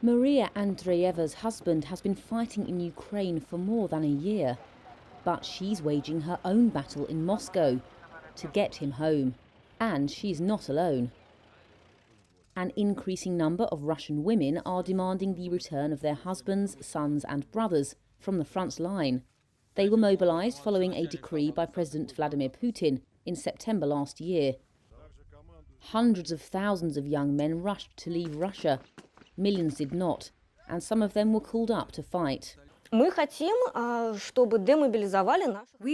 Maria Andreeva's husband has been fighting in Ukraine for more than a year, but she's waging her own battle in Moscow to get him home. And she's not alone. An increasing number of Russian women are demanding the return of their husbands, sons and brothers from the front line. They were mobilised following a decree by President Vladimir Putin in September last year. Hundreds of thousands of young men rushed to leave Russia. Millions did not, and some of them were called up to fight. We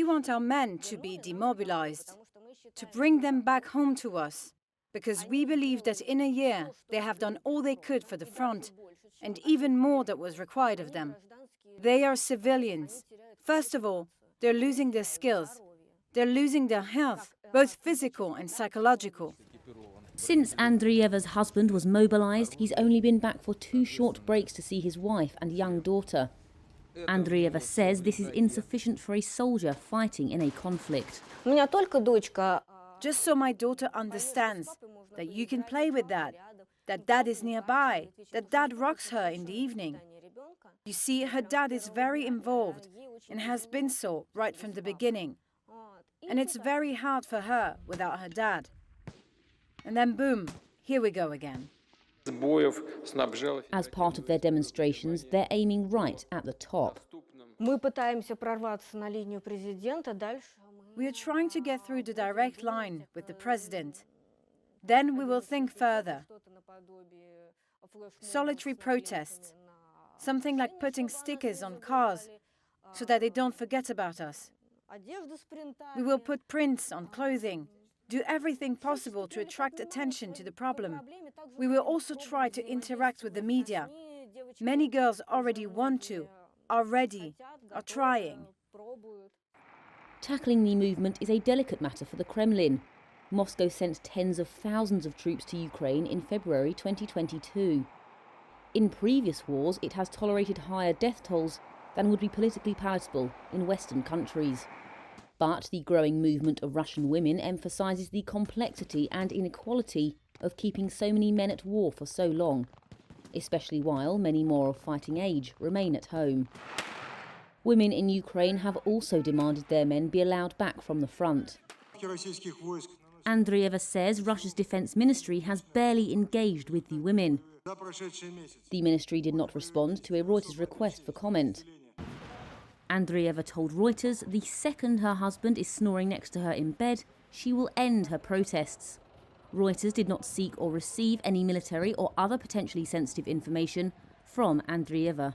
want our men to be demobilized, to bring them back home to us, because we believe that in a year they have done all they could for the front, and even more that was required of them. They are civilians. First of all, they're losing their skills. They're losing their health, both physical and psychological. Since Andreeva's husband was mobilised, he's only been back for 2 short breaks to see his wife and young daughter. Andreeva says this is insufficient for a soldier fighting in a conflict. Just so my daughter understands that you can play with that dad is nearby, that dad rocks her in the evening. You see, her dad is very involved and has been so right from the beginning. And it's very hard for her without her dad. And then boom, here we go again. As part of their demonstrations, they're aiming right at the top. We are trying to get through the direct line with the president. Then we will think further. Solitary protests. Something like putting stickers on cars so that they don't forget about us. We will put prints on clothing. Do everything possible to attract attention to the problem. We will also try to interact with the media. Many girls already want to, are ready, are trying. Tackling the movement is a delicate matter for the Kremlin. Moscow sent tens of thousands of troops to Ukraine in February 2022. In previous wars, it has tolerated higher death tolls than would be politically palatable in Western countries. But the growing movement of Russian women emphasises the complexity and inequality of keeping so many men at war for so long, especially while many more of fighting age remain at home. Women in Ukraine have also demanded their men be allowed back from the front. Andreeva says Russia's defence ministry has barely engaged with the women. The ministry did not respond to a Reuters request for comment. Andreeva told Reuters the second her husband is snoring next to her in bed, she will end her protests. Reuters did not seek or receive any military or other potentially sensitive information from Andreeva.